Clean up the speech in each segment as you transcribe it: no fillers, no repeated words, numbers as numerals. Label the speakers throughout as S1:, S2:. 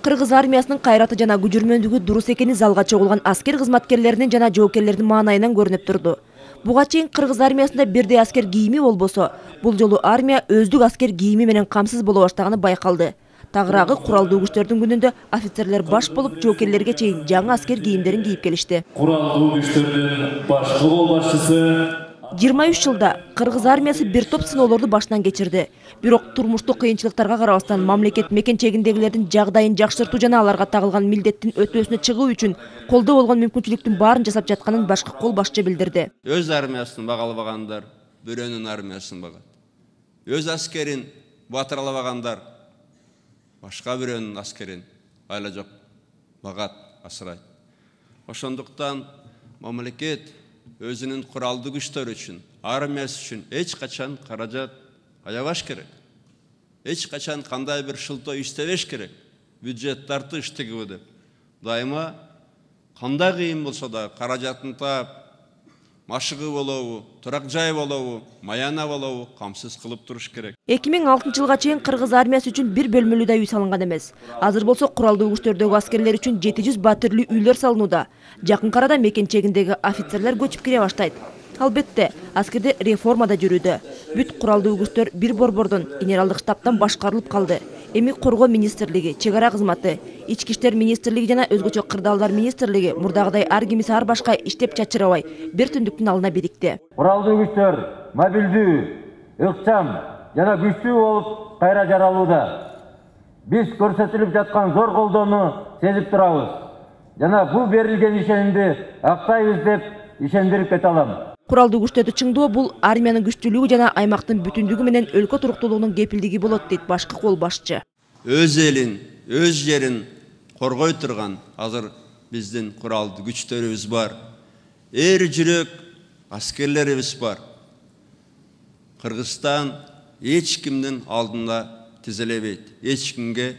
S1: Кыргыз армиясынын кайраты жана күжүрмөндүгү дурус экени залга чогулган аскер кызматкерлеринин жана жоокерлердин маанайынан көрүнүп турду. Буга чейин кыргыз армиясында бирдей аскер кийими болбосо, бул жолу армия өздүк аскер кийими менен камсыз боло баштаганы байкалды. Тагыраагы куралдуу күчтөрдүн күнүндө офицерлер баш болуп, жоокерлерге чейин жаңы аскер кийимдерин кийип келишти.
S2: Куралдуу күчтөрдүн башкы кол башчысы
S1: 23 жылда Кыргыз армиясы бир топ сыноолорду башынан кечирди. Бирок турмуштук кыйынчылыктарга карабастан мамлекет мекен-чегиндегилердин жагдайын жакшыртуу жана аларга тагылган милдеттин өтөөсүнө чыгуу үчүн колдо болгон мүмкүнчүлүктүн баарын жасап жатканын башкы кол башчы билдирди.
S3: Өз армиясын багалабагандар бирөөнүн армиясын багат. Өз аскерин батыралабагандар башка бирөөнүн аскерин айла жок багат, асырайт. Ошондуктан мамлекет өзүнүн куралдуу күчтөр үчүн, армиясы үчүн эч качан каражат аябаш керек. Эч качан кандай бир шылтоо иштебеш керек. Бюджет тартыш тигиби деп. Дайыма кандай кыйын болсо да каражатын таап, машыгы болобу, турак жай болобу, маяна болобу камсыз кылып туруш керек.
S1: 2006 жылга чейин Кыргыз армиясы үчүн бир бөлмөлүү да үй салынган эмес. Азыр болсо куралдуу күчтөрдөгү аскерлер үчүн 700 батирлүү үйлөр салынууда. Жакын арада мекен-чегиндеги офицерлер көчүп кире баштайт. Албетте, аскерде реформа да жүрүүдө. Бүт куралдуу күчтөр бир борбордон, генералдык штабтан башкарылып калды. Эми Коргоо министрлиги, чек ара кызматы, Ички иштер министрлиги жана өзгөчө кырдаалдар министрлиги мурдагыдай ар кимиси ар башка иштеп чачырабай, бир түндүктүн алдына бирикти.
S4: Куралдуу күчтөр мобилдүү, ыкчам жана күчтүү болуп кайра жаралууда. Биз көрсөтүлүп жаткан зор колдоону сезип турабыз. Жана бул берилген ишенимди актайбыз деп ишендирип кете алам.
S1: Куралдуу күчтөрдү чыңдоо бул армиянын күчтүүлүгү жана аймактын бүтүндүгү менен өлкө туруктуулугунун кепилдиги болот дейт башкы кол башчы.
S3: Өз элин, өз жерин коргой турган азыр биздин куралдуу күчтөрүбүз бар. Эр жүрөк аскерлерибиз бар. Кыргызстан эч кимдин алдында тизелебейт, эч кимге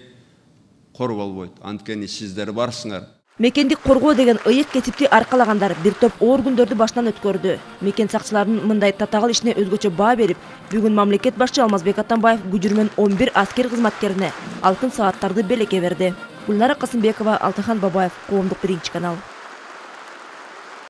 S3: кор болбойт. Анткени сиздер барсыңар.
S1: Мекендик коргоо деген ыйык кесипти аркалагандар бир топ оор күндөрдү башынан өткөрдү. Мекен сакчыларынын мындай татагыл ишине өзгөчө баа берип, бүгүн мамлекет башчы Алмазбек Атамбаев күжүрмөн 11 аскер кызматкерине алтын сааттарды белекке берди. Гүлнара Касымбекова, Алтыхан Бабаев, Коомдук биринчи канал.